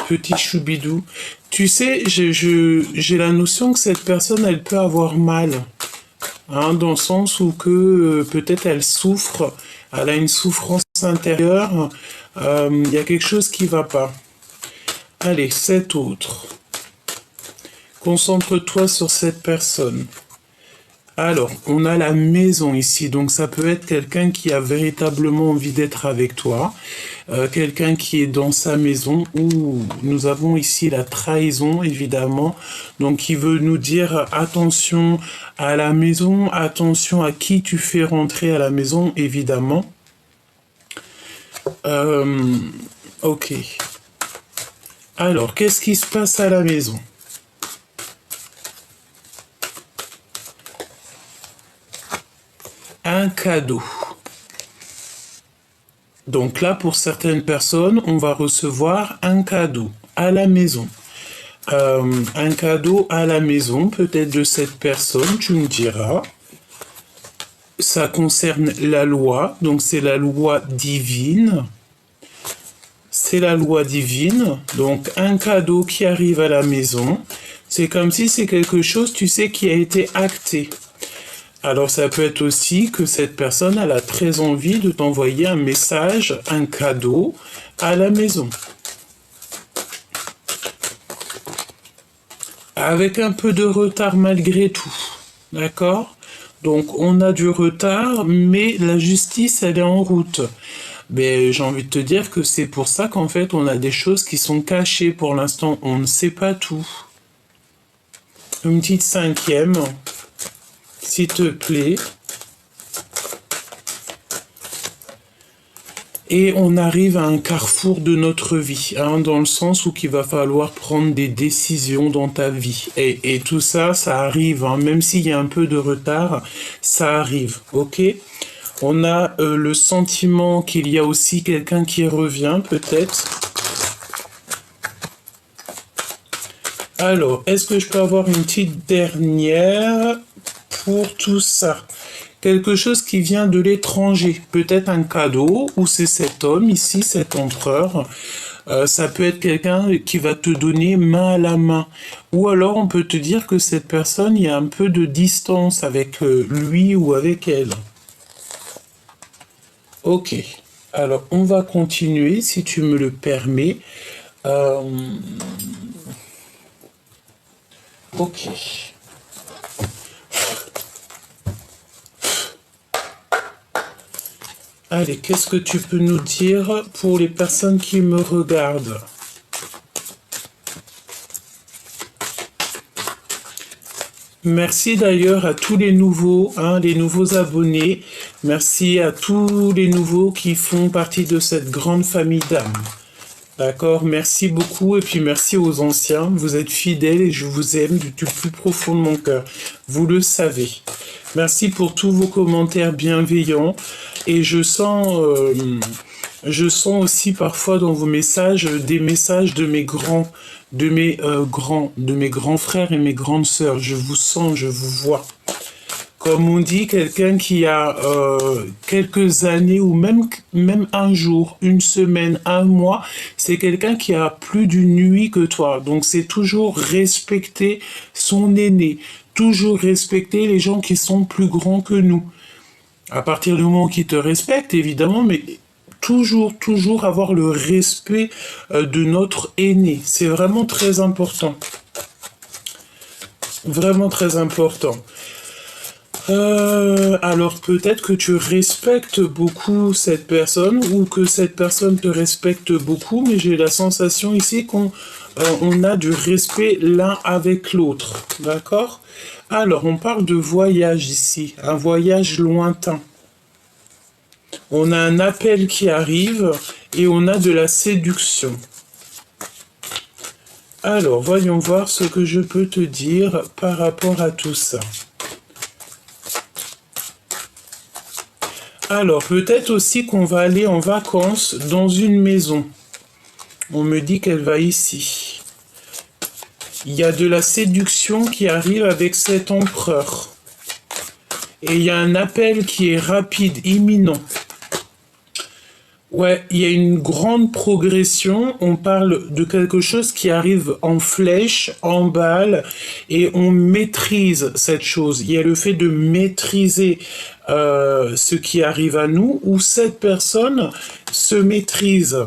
petit choubidou. Tu sais, j'ai la notion que cette personne, elle peut avoir mal. Hein, dans le sens où que peut-être elle souffre, elle a une souffrance intérieure, il y a quelque chose qui va pas. Allez, cet autre. Concentre-toi sur cette personne. Alors, on a la maison ici, donc ça peut être quelqu'un qui a véritablement envie d'être avec toi, quelqu'un qui est dans sa maison, ou nous avons ici la trahison, évidemment, donc qui veut nous dire attention à la maison, attention à qui tu fais rentrer à la maison, évidemment. Ok. Alors, qu'est-ce qui se passe à la maison ? Un cadeau. Donc là, pour certaines personnes, on va recevoir un cadeau à la maison. Un cadeau à la maison, peut-être de cette personne, tu me diras. Ça concerne la loi, donc c'est la loi divine. C'est la loi divine, donc un cadeau qui arrive à la maison. C'est comme si c'est quelque chose, tu sais, qui a été acté. Alors ça peut être aussi que cette personne, elle a très envie de t'envoyer un message, un cadeau à la maison. Avec un peu de retard malgré tout, d'accord ? Donc on a du retard, mais la justice, elle est en route. Mais j'ai envie de te dire que c'est pour ça qu'en fait on a des choses qui sont cachées pour l'instant, on ne sait pas tout. Une petite cinquième. S'il te plaît. Et on arrive à un carrefour de notre vie, hein, dans le sens où il va falloir prendre des décisions dans ta vie. Et tout ça, ça arrive, hein, même s'il y a un peu de retard, ça arrive, ok ? On a le sentiment qu'il y a aussi quelqu'un qui revient, peut-être. Alors, est-ce que je peux avoir une petite dernière pour tout ça? Quelque chose qui vient de l'étranger, peut-être un cadeau, ou c'est cet homme ici, cet empereur. Ça peut être quelqu'un qui va te donner main à la main. Ou alors on peut te dire que cette personne, il y a un peu de distance avec lui ou avec elle. Ok, alors on va continuer si tu me le permets. Ok. Allez, qu'est-ce que tu peux nous dire pour les personnes qui me regardent ? Merci d'ailleurs à tous les nouveaux, hein, les nouveaux abonnés. Merci à tous les nouveaux qui font partie de cette grande famille d'âmes. D'accord, merci beaucoup et puis merci aux anciens. Vous êtes fidèles et je vous aime du plus profond de mon cœur. Vous le savez. Merci pour tous vos commentaires bienveillants et je sens aussi parfois dans vos messages des messages de mes grands frères et mes grandes sœurs. Je vous sens, je vous vois. Comme on dit, quelqu'un qui a quelques années ou même un jour, une semaine, un mois, c'est quelqu'un qui a plus d'une nuit que toi. Donc c'est toujours respecter son aîné, toujours respecter les gens qui sont plus grands que nous. À partir du moment qu'ils te respectent, évidemment, mais toujours avoir le respect de notre aîné. C'est vraiment très important. Vraiment très important. Alors peut-être que tu respectes beaucoup cette personne ou que cette personne te respecte beaucoup, mais j'ai la sensation ici qu'on a du respect l'un avec l'autre, d'accord ? Alors on parle de voyage ici, un voyage lointain. On a un appel qui arrive et on a de la séduction. Alors voyons voir ce que je peux te dire par rapport à tout ça. Alors, peut-être aussi qu'on va aller en vacances dans une maison. On me dit qu'elle va ici. Il y a de la séduction qui arrive avec cet empereur. Et il y a un appel qui est rapide, imminent. Ouais, il y a une grande progression. On parle de quelque chose qui arrive en flèche, en balle, et on maîtrise cette chose. Il y a le fait de maîtriser ce qui arrive à nous, où cette personne se maîtrise.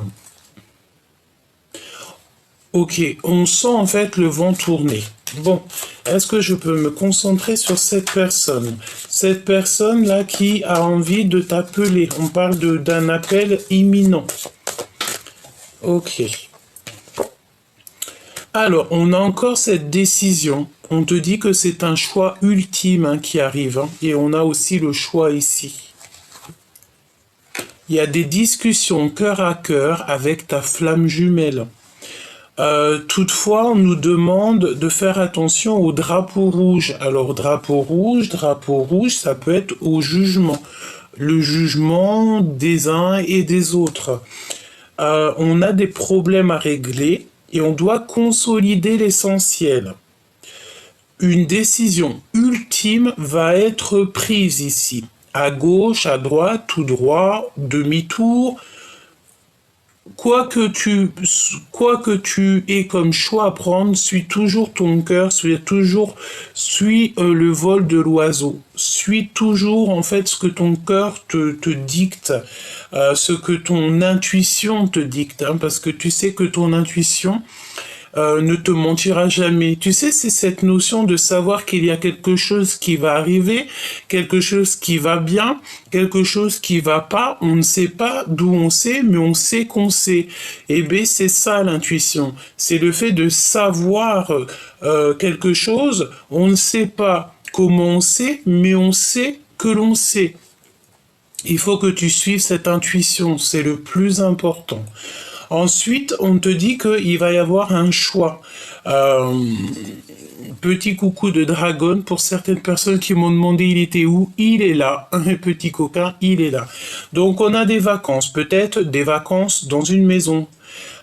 Ok, on sent en fait le vent tourner. Bon, est-ce que je peux me concentrer sur cette personne? Cette personne-là qui a envie de t'appeler. On parle d'un appel imminent. Ok. Alors, on a encore cette décision. On te dit que c'est un choix ultime hein, qui arrive. Hein, et on a aussi le choix ici. Il y a des discussions cœur à cœur avec ta flamme jumelle. Toutefois, on nous demande de faire attention au drapeau rouge. Alors, drapeau rouge, ça peut être au jugement. Le jugement des uns et des autres. On a des problèmes à régler et on doit consolider l'essentiel. Une décision ultime va être prise ici. À gauche, à droite, tout droit, demi-tour. Quoi que tu aies comme choix à prendre, suis toujours ton cœur, suis le vol de l'oiseau. Suis toujours en fait ce que ton cœur te dicte, ce que ton intuition te dicte, hein, parce que tu sais que ton intuition ne te mentira jamais. Tu sais, c'est cette notion de savoir qu'il y a quelque chose qui va arriver, quelque chose qui va bien, quelque chose qui va pas. On ne sait pas d'où on sait, mais on sait qu'on sait. Et bien, c'est ça l'intuition. C'est le fait de savoir quelque chose. On ne sait pas comment on sait, mais on sait que l'on sait. Il faut que tu suives cette intuition. C'est le plus important. Ensuite, on te dit qu'il va y avoir un choix. Petit coucou de dragon pour certaines personnes qui m'ont demandé il était où. Il est là, un petit coquin, il est là. Donc on a des vacances, peut-être des vacances dans une maison.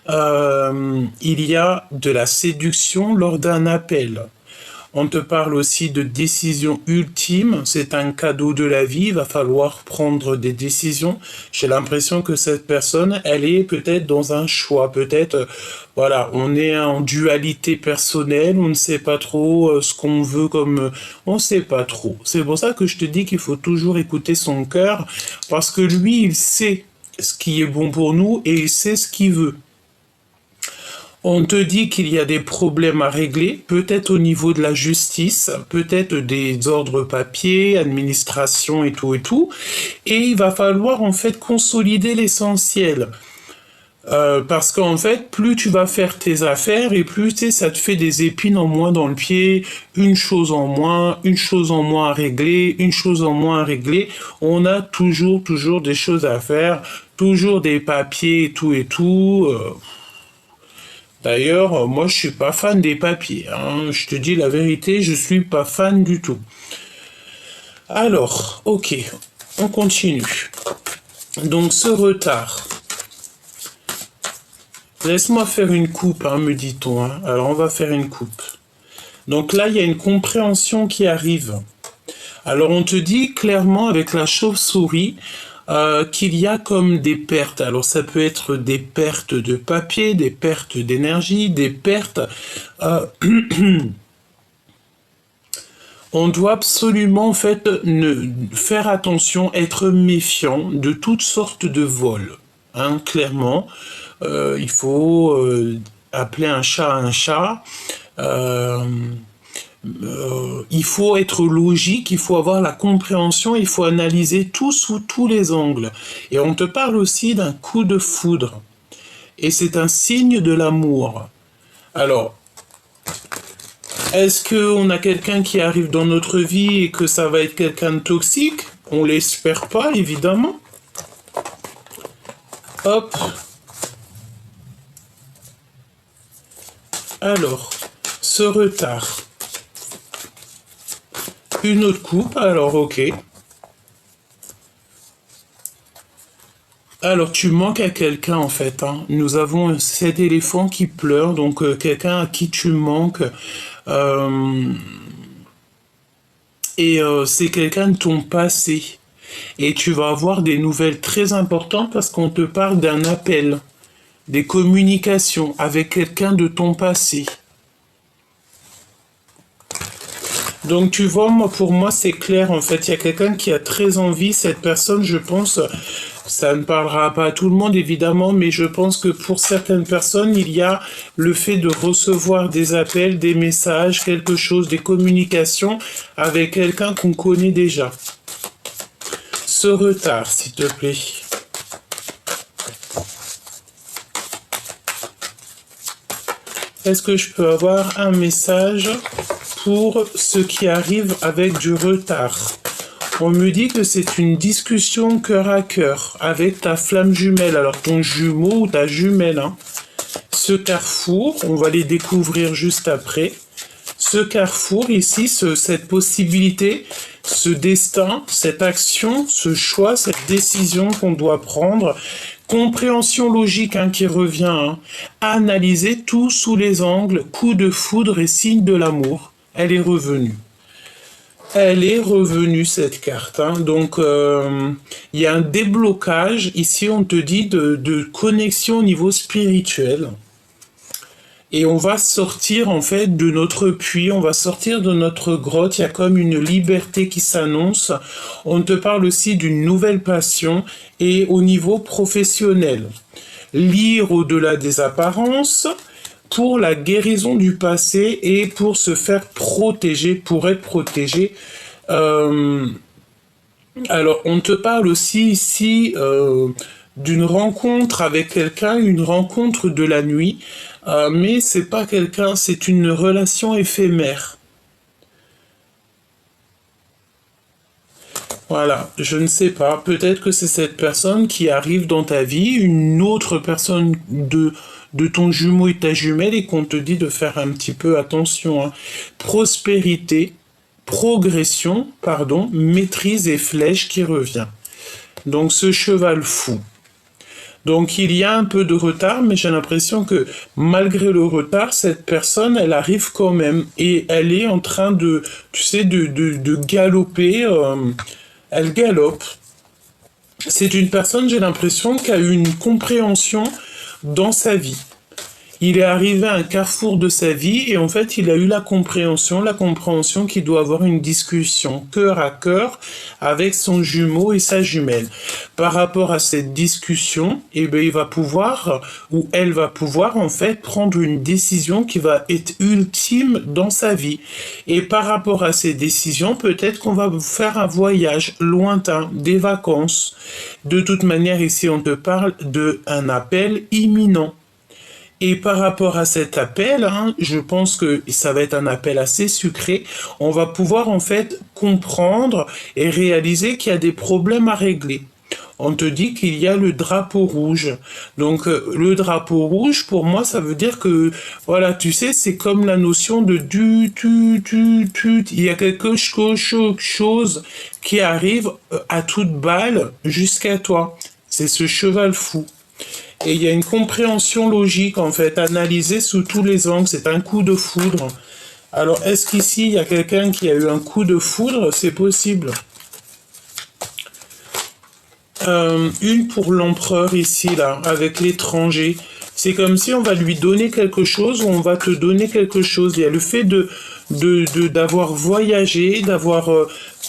Il y a de la séduction lors d'un appel. On te parle aussi de décision ultime, c'est un cadeau de la vie, il va falloir prendre des décisions. J'ai l'impression que cette personne, elle est peut-être dans un choix, peut-être, voilà, on est en dualité personnelle, on ne sait pas trop ce qu'on veut comme... on ne sait pas trop. C'est pour ça que je te dis qu'il faut toujours écouter son cœur, parce que lui, il sait ce qui est bon pour nous et il sait ce qu'il veut. On te dit qu'il y a des problèmes à régler, peut-être au niveau de la justice, peut-être des ordres papiers, administration et tout, et il va falloir en fait consolider l'essentiel. Parce qu'en fait, plus tu vas faire tes affaires et plus tu sais, ça te fait des épines en moins dans le pied, une chose en moins à régler, une chose en moins à régler. On a toujours des choses à faire, toujours des papiers et tout. D'ailleurs, moi, je suis pas fan des papiers. Hein. Je te dis la vérité, je suis pas fan du tout. Alors, ok, on continue. Donc, ce retard. Laisse-moi faire une coupe, hein, me dit-on. Hein. Alors, on va faire une coupe. Donc là, il y a une compréhension qui arrive. Alors, on te dit clairement avec la chauve-souris qu'il y a comme des pertes. Alors ça peut être des pertes de papier, des pertes d'énergie, des pertes... on doit absolument en fait faire attention, être méfiant de toutes sortes de vols. Hein, clairement, il faut appeler un chat. Il faut être logique, il faut avoir la compréhension, il faut analyser tout sous tous les angles. Et on te parle aussi d'un coup de foudre. Et c'est un signe de l'amour. Alors, est-ce qu'on a quelqu'un qui arrive dans notre vie et que ça va être quelqu'un de toxique? On l'espère pas, évidemment. Hop. Alors, ce retard. Une autre coupe, alors ok. Alors tu manques à quelqu'un en fait. Hein. Nous avons cet éléphant qui pleure, donc quelqu'un à qui tu manques. Et c'est quelqu'un de ton passé. Et tu vas avoir des nouvelles très importantes parce qu'on te parle d'un appel, des communications avec quelqu'un de ton passé. Donc tu vois, moi, pour moi, c'est clair, en fait. Il y a quelqu'un qui a très envie, cette personne, je pense, ça ne parlera pas à tout le monde, évidemment, mais je pense que pour certaines personnes, il y a le fait de recevoir des appels, des messages, quelque chose, des communications avec quelqu'un qu'on connaît déjà. Ce retard, s'il te plaît. Est-ce que je peux avoir un message pour ceux qui arrivent avec du retard? On me dit que c'est une discussion cœur à cœur avec ta flamme jumelle, alors ton jumeau ou ta jumelle. Hein. Ce carrefour, on va les découvrir juste après. Ce carrefour ici, cette possibilité, ce destin, cette action, ce choix, cette décision qu'on doit prendre, compréhension logique hein, qui revient, hein. Analyser tout sous les angles, coup de foudre et signe de l'amour. Elle est revenue. Elle est revenue cette carte. Hein. Donc il y a un déblocage. Ici on te dit de connexion au niveau spirituel. Et on va sortir en fait de notre puits, on va sortir de notre grotte, il y a comme une liberté qui s'annonce. On te parle aussi d'une nouvelle passion et au niveau professionnel. Lire au-delà des apparences pour la guérison du passé et pour se faire protéger, pour être protégé. Alors on te parle aussi ici d'une rencontre avec quelqu'un, une rencontre de la nuit. Mais c'est pas quelqu'un, c'est une relation éphémère. Voilà, je ne sais pas. Peut-être que c'est cette personne qui arrive dans ta vie, une autre personne de ton jumeau et ta jumelle, et qu'on te dit de faire un petit peu attention. Hein. Prospérité, progression, pardon, maîtrise et flèche qui revient. Donc ce cheval fou. Donc il y a un peu de retard, mais j'ai l'impression que malgré le retard, cette personne, elle arrive quand même et elle est en train de, tu sais, de galoper. Elle galope. C'est une personne, j'ai l'impression, qui a eu une compréhension dans sa vie. Il est arrivé à un carrefour de sa vie et en fait, il a eu la compréhension qu'il doit avoir une discussion cœur à cœur avec son jumeau et sa jumelle. Par rapport à cette discussion, eh bien, il va pouvoir, ou elle va pouvoir, en fait, prendre une décision qui va être ultime dans sa vie. Et par rapport à ces décisions, peut-être qu'on va faire un voyage lointain, des vacances. De toute manière, ici, on te parle d'un appel imminent. Et par rapport à cet appel, hein, je pense que ça va être un appel assez sucré. On va pouvoir en fait comprendre et réaliser qu'il y a des problèmes à régler. On te dit qu'il y a le drapeau rouge. Donc le drapeau rouge, pour moi, ça veut dire que, voilà, tu sais, c'est comme la notion de tu. Il y a quelque chose qui arrive à toute balle jusqu'à toi. C'est ce cheval fou. Et il y a une compréhension logique, en fait, analysée sous tous les angles. C'est un coup de foudre. Alors, est-ce qu'ici, il y a quelqu'un qui a eu un coup de foudre? C'est possible. Une pour l'empereur, ici, là, avec l'étranger. C'est comme si on va lui donner quelque chose ou on va te donner quelque chose. Il y a le fait d'avoir voyagé, d'avoir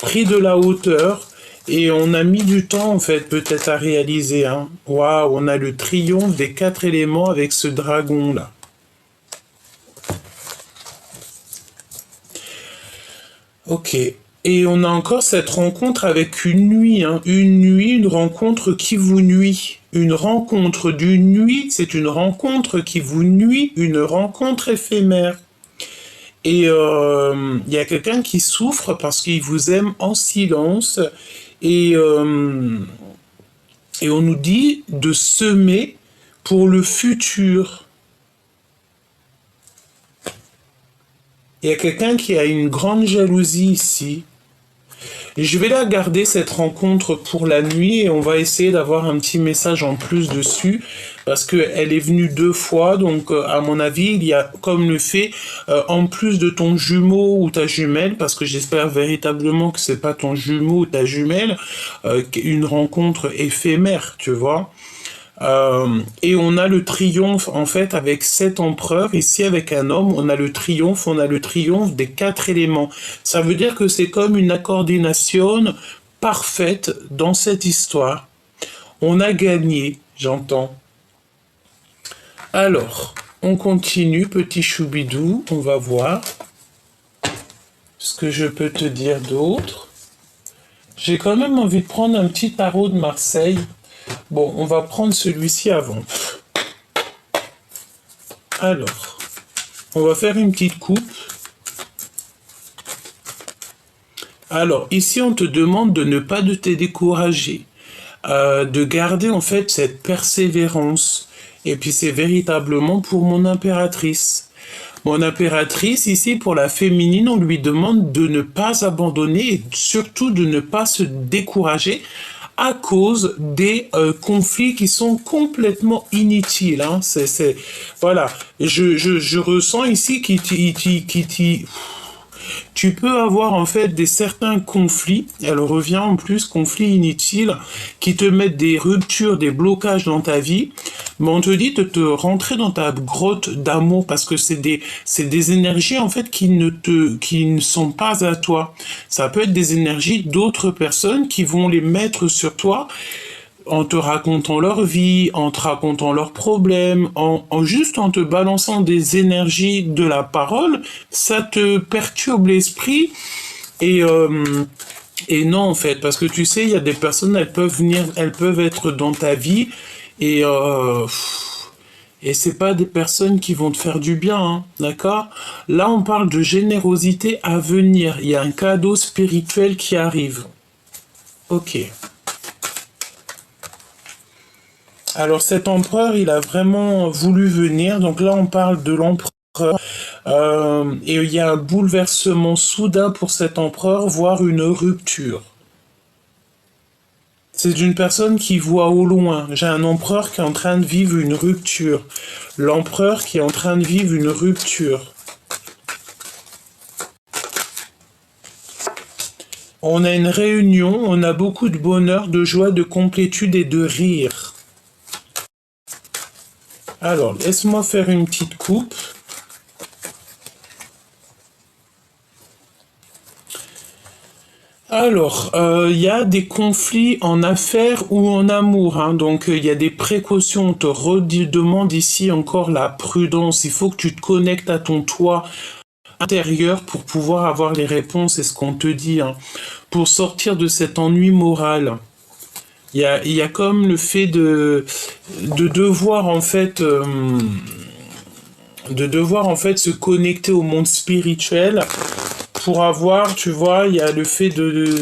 pris de la hauteur. Et on a mis du temps, en fait, peut-être à réaliser. Hein. Waouh, on a le triomphe des 4 éléments avec ce dragon-là. Ok. Et on a encore cette rencontre avec une nuit. Hein. Une nuit, une rencontre qui vous nuit. Une rencontre d'une nuit, c'est une rencontre qui vous nuit, une rencontre éphémère. Et il y a quelqu'un qui souffre parce qu'il vous aime en silence. Et on nous dit de semer pour le futur. Il y a quelqu'un qui a une grande jalousie ici. Et je vais la garder, cette rencontre, pour la nuit, et on va essayer d'avoir un petit message en plus dessus, parce qu'elle est venue 2 fois, donc à mon avis, il y a comme le fait, en plus de ton jumeau ou ta jumelle, parce que j'espère véritablement que c'est pas ton jumeau ou ta jumelle, une rencontre éphémère, tu vois. Et on a le triomphe en fait avec 7 empereurs. Ici avec un homme, on a le triomphe des 4 éléments. Ça veut dire que c'est comme une coordination parfaite dans cette histoire. On a gagné, j'entends. Alors, on continue, petit choubidou, on va voir ce que je peux te dire d'autre. J'ai quand même envie de prendre un petit tarot de Marseille. Bon, on va prendre celui-ci avant. Alors, on va faire une petite coupe. Alors, ici, on te demande de ne pas te décourager, de garder en fait cette persévérance. Et puis, c'est véritablement pour mon impératrice. Mon impératrice, ici, pour la féminine, on lui demande de ne pas abandonner et surtout de ne pas se décourager à cause des conflits qui sont complètement inutiles. Hein. Voilà. Je ressens ici tu peux avoir en fait des certains conflits, elle revient en plus, conflits inutiles, qui te mettent des ruptures, des blocages dans ta vie, mais on te dit de te rentrer dans ta grotte d'amour parce que c'est des énergies en fait qui ne sont pas à toi. Ça peut être des énergies d'autres personnes qui vont les mettre sur toi en te racontant leur vie, en te racontant leurs problèmes, juste en te balançant des énergies de la parole, ça te perturbe l'esprit et et non en fait, parce que tu sais, il y a des personnes, elles peuvent venir, elles peuvent être dans ta vie et et c'est pas des personnes qui vont te faire du bien, hein, d'accord? Là, on parle de générosité à venir. Il y a un cadeau spirituel qui arrive. Ok. Alors cet empereur, il a vraiment voulu venir. Donc là, on parle de l'empereur. Et il y a un bouleversement soudain pour cet empereur, voire une rupture. C'est une personne qui voit au loin. J'ai un empereur qui est en train de vivre une rupture. L'empereur qui est en train de vivre une rupture. On a une réunion, on a beaucoup de bonheur, de joie, de complétude et de rire. Alors, laisse-moi faire une petite coupe. Alors, il y a des conflits en affaires ou en amour, hein, donc il y a des précautions. On te redemande ici encore la prudence. Il faut que tu te connectes à ton toi intérieur pour pouvoir avoir les réponses, c'est ce qu'on te dit, hein, pour sortir de cet ennui moral. Il y a comme le fait de devoir en fait se connecter au monde spirituel pour avoir, tu vois, il y a le fait de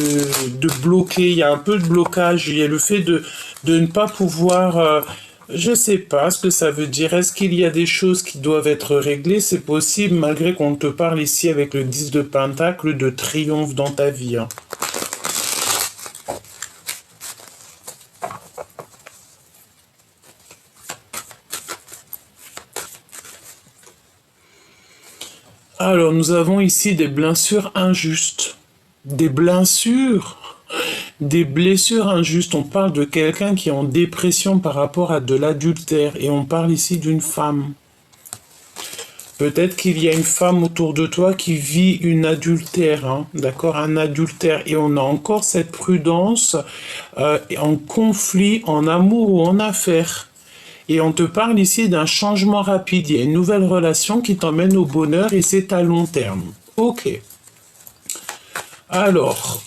bloquer, il y a un peu de blocage, il y a le fait de ne pas pouvoir, je sais pas ce que ça veut dire. Est-ce qu'il y a des choses qui doivent être réglées? C'est possible, malgré qu'on te parle ici avec le 10 de Pentacle de triomphe dans ta vie. Hein. Alors, nous avons ici des blessures injustes. Des blessures? Des blessures injustes. On parle de quelqu'un qui est en dépression par rapport à de l'adultère. Et on parle ici d'une femme. Peut-être qu'il y a une femme autour de toi qui vit une adultère, hein, d'accord, un adultère. Et on a encore cette prudence en conflit, en amour ou en affaires. Et on te parle ici d'un changement rapide. Il y a une nouvelle relation qui t'emmène au bonheur et c'est à long terme. Ok. Alors,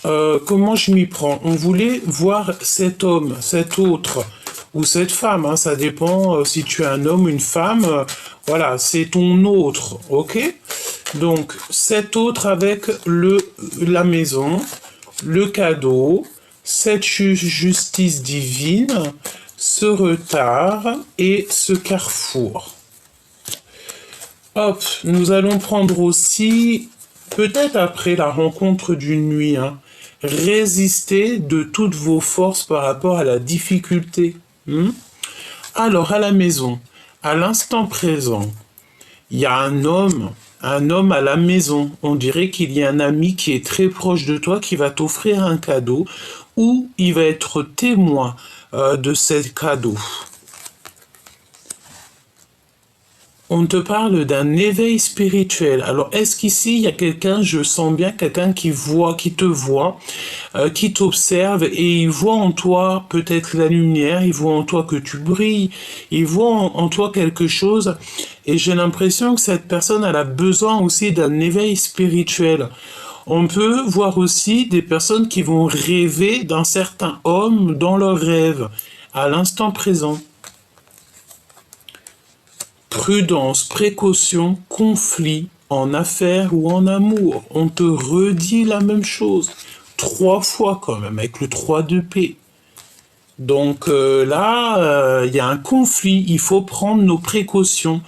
comment je m'y prends? On voulait voir cet homme, cet autre, ou cette femme, hein, ça dépend si tu es un homme, une femme. Voilà, c'est ton autre, ok? Donc, cet autre avec la maison, le cadeau, cette justice divine, ce retard et ce carrefour. Hop, nous allons prendre aussi, peut-être après la rencontre d'une nuit, hein, résister de toutes vos forces par rapport à la difficulté. Alors, à la maison, à l'instant présent, il y a un homme à la maison. On dirait qu'il y a un ami qui est très proche de toi qui va t'offrir un cadeau ou il va être témoin de ce cadeau. On te parle d'un éveil spirituel. Alors, est-ce qu'ici, il y a quelqu'un, je sens bien quelqu'un qui voit, qui te voit, qui t'observe et il voit en toi peut-être la lumière, il voit en toi que tu brilles, il voit en toi quelque chose et j'ai l'impression que cette personne, elle a besoin aussi d'un éveil spirituel. On peut voir aussi des personnes qui vont rêver d'un certain homme dans leurs rêves, à l'instant présent. Prudence, précaution, conflit, en affaires ou en amour. On te redit la même chose. 3 fois quand même, avec le 3 de paix. Donc là, il y a un conflit, il faut prendre nos précautions.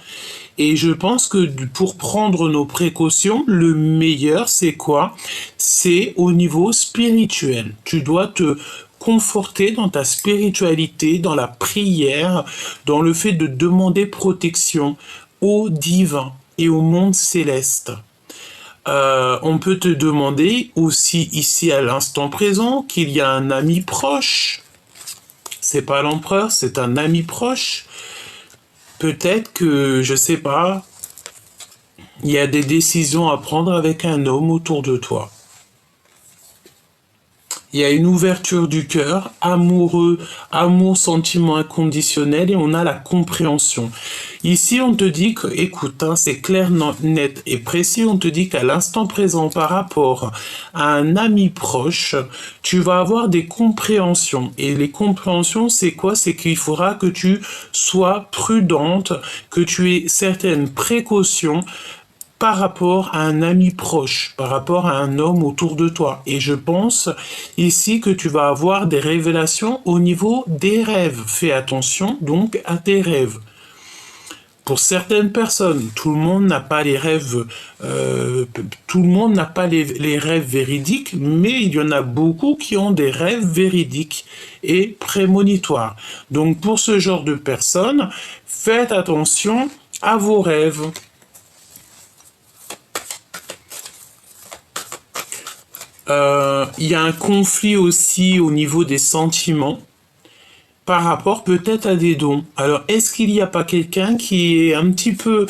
Et je pense que pour prendre nos précautions, le meilleur, c'est quoi? C'est au niveau spirituel. Tu dois te conforter dans ta spiritualité, dans la prière, dans le fait de demander protection au divin et au monde céleste. On peut te demander aussi ici à l'instant présent qu'il y a un ami proche. C'est pas l'empereur, c'est un ami proche. Peut-être que, je sais pas, il y a des décisions à prendre avec un homme autour de toi. Il y a une ouverture du cœur, amoureux, amour, sentiment inconditionnel, et on a la compréhension. Ici, on te dit que, écoute, c'est clair, net et précis, on te dit qu'à l'instant présent, par rapport à un ami proche, tu vas avoir des compréhensions. Et les compréhensions, c'est quoi? C'est qu'il faudra que tu sois prudente, que tu aies certaines précautions, par rapport à un ami proche, par rapport à un homme autour de toi. Et je pense ici que tu vas avoir des révélations au niveau des rêves. Fais attention donc à tes rêves. Pour certaines personnes, tout le monde n'a pas les rêves, tout le monde n'a pas les rêves véridiques, mais il y en a beaucoup qui ont des rêves véridiques et prémonitoires. Donc pour ce genre de personnes, faites attention à vos rêves. Il y a un conflit aussi au niveau des sentiments par rapport peut-être à des dons. Alors, est-ce qu'il n'y a pas quelqu'un qui est un petit peu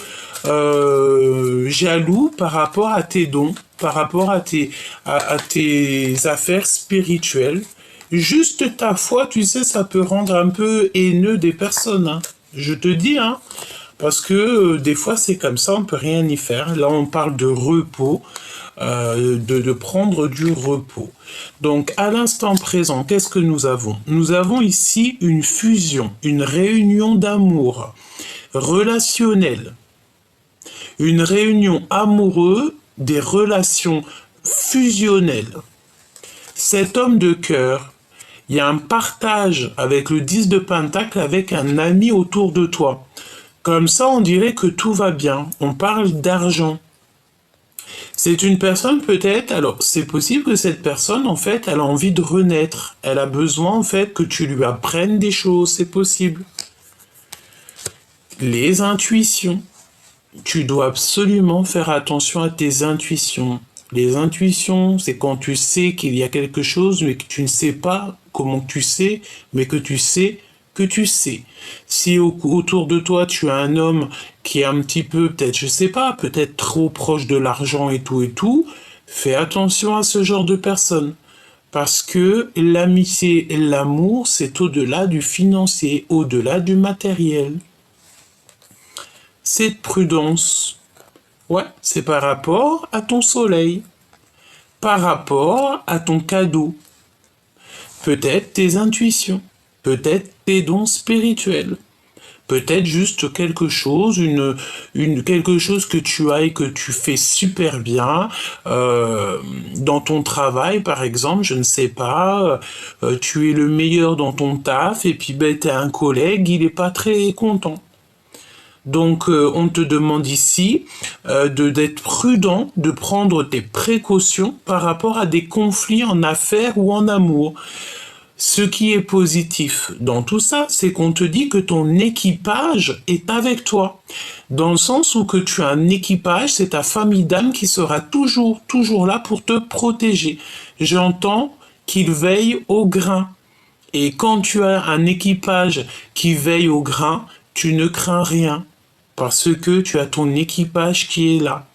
jaloux par rapport à tes dons, par rapport à tes affaires spirituelles? Juste ta foi, tu sais, ça peut rendre un peu haineux des personnes, hein. Je te dis, hein, parce que des fois c'est comme ça, on peut rien y faire. Là, on parle de repos. De prendre du repos. Donc, à l'instant présent, qu'est-ce que nous avons? Nous avons ici une fusion, une réunion d'amour relationnelle, une réunion amoureuse, des relations fusionnelles. Cet homme de cœur, il y a un partage avec le 10 de Pentacle, avec un ami autour de toi. Comme ça, on dirait que tout va bien. On parle d'argent. C'est une personne peut-être, alors c'est possible que cette personne en fait elle a envie de renaître, elle a besoin en fait que tu lui apprennes des choses, c'est possible. Les intuitions, tu dois absolument faire attention à tes intuitions. Les intuitions, c'est quand tu sais qu'il y a quelque chose mais que tu ne sais pas comment tu sais, mais que tu sais que tu sais. Si autour de toi, tu as un homme qui est un petit peu, peut-être, je sais pas, peut-être trop proche de l'argent et tout, fais attention à ce genre de personnes. Parce que l'amitié et l'amour, c'est au-delà du financier, au-delà du matériel. Cette prudence, ouais, c'est par rapport à ton soleil, par rapport à ton cadeau, peut-être tes intuitions. Peut-être tes dons spirituels, peut-être juste quelque chose, quelque chose que tu as et que tu fais super bien, dans ton travail par exemple, je ne sais pas, tu es le meilleur dans ton taf et puis ben, tu as un collègue, il n'est pas très content. Donc, on te demande ici d'être prudent, de prendre tes précautions par rapport à des conflits en affaires ou en amour. Ce qui est positif dans tout ça, c'est qu'on te dit que ton équipage est avec toi. Dans le sens où que tu as un équipage, c'est ta famille d'âme qui sera toujours là pour te protéger. J'entends qu'il veille au grain. Et quand tu as un équipage qui veille au grain, tu ne crains rien. Parce que tu as ton équipage qui est là.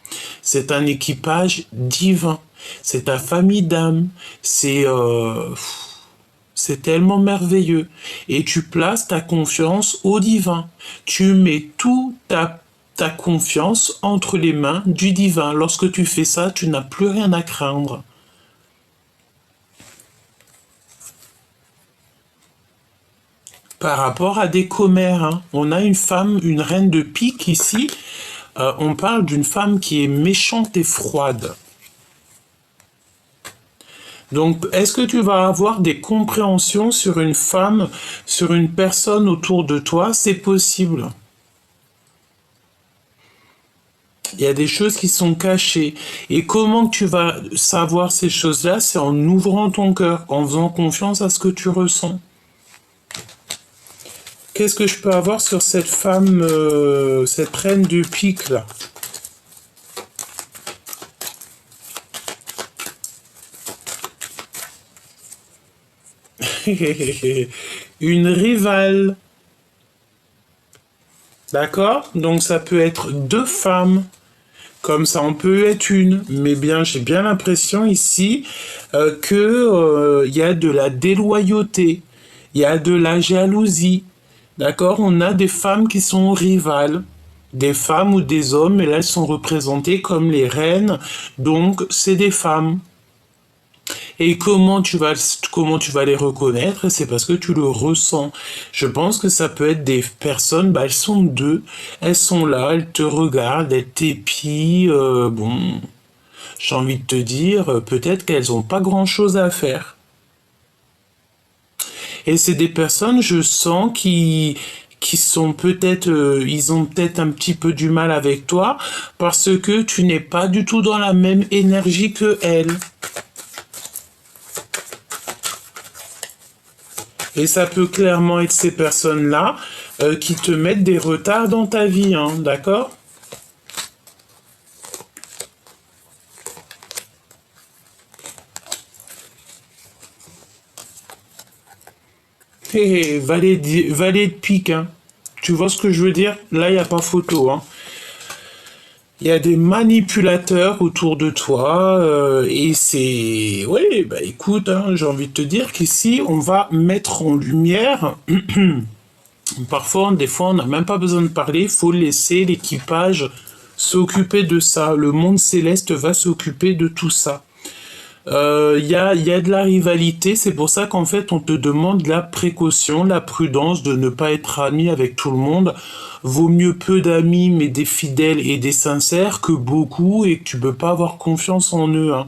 C'est un équipage divin. C'est ta famille d'âme. C'est tellement merveilleux. Et tu places ta confiance au divin. Tu mets toute ta confiance entre les mains du divin. Lorsque tu fais ça, tu n'as plus rien à craindre. Par rapport à des commères, hein, on a une femme, une reine de pique ici. On parle d'une femme qui est méchante et froide. Donc, est-ce que tu vas avoir des compréhensions sur une femme, sur une personne autour de toi? C'est possible. Il y a des choses qui sont cachées. Et comment tu vas savoir ces choses-là? C'est en ouvrant ton cœur, en faisant confiance à ce que tu ressens. Qu'est-ce que je peux avoir sur cette femme, cette reine de pique là? Une rivale. D'accord? Donc ça peut être deux femmes. Comme ça, on peut être une. Mais bien, j'ai bien l'impression ici que y a de la déloyauté. Il y a de la jalousie. D'accord? On a des femmes qui sont rivales. Des femmes ou des hommes, et là, elles sont représentées comme les reines. Donc, c'est des femmes. Et comment tu vas les reconnaître? C'est parce que tu le ressens. Je pense que ça peut être des personnes, elles sont deux, elles sont là, elles te regardent, elles t'épient, bon, j'ai envie de te dire, peut-être qu'elles n'ont pas grand-chose à faire. Et c'est des personnes, je sens, qui sont peut-être, ils ont peut-être un petit peu du mal avec toi, parce que tu n'es pas du tout dans la même énergie que elles. Et ça peut clairement être ces personnes-là qui te mettent des retards dans ta vie, hein, d'accord? Hé, valet de pique, hein. Tu vois ce que je veux dire? Là, il n'y a pas photo, hein. Il y a des manipulateurs autour de toi et c'est... Oui, bah écoute, hein, j'ai envie de te dire qu'ici, on va mettre en lumière... Parfois, des fois, on n'a même pas besoin de parler, il faut laisser l'équipage s'occuper de ça. Le monde céleste va s'occuper de tout ça. Y a de la rivalité, c'est pour ça qu'en fait, on te demande la précaution, la prudence de ne pas être ami avec tout le monde. Vaut mieux peu d'amis, mais des fidèles et des sincères que beaucoup et que tu peux pas avoir confiance en eux, hein.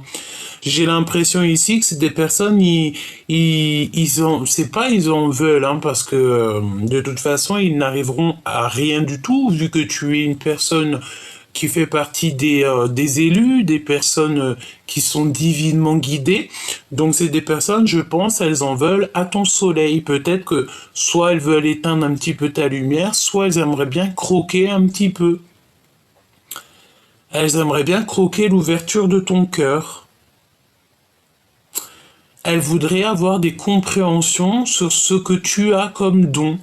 J'ai l'impression ici que c'est des personnes, c'est pas ils en veulent, hein, parce que de toute façon ils n'arriveront à rien du tout vu que tu es une personne qui fait partie des élus, des personnes qui sont divinement guidées. Donc c'est des personnes, je pense, elles en veulent à ton soleil. Peut-être que soit elles veulent éteindre un petit peu ta lumière, soit elles aimeraient bien croquer un petit peu. Elles aimeraient bien croquer l'ouverture de ton cœur. Elle voudrait avoir des compréhensions sur ce que tu as comme don.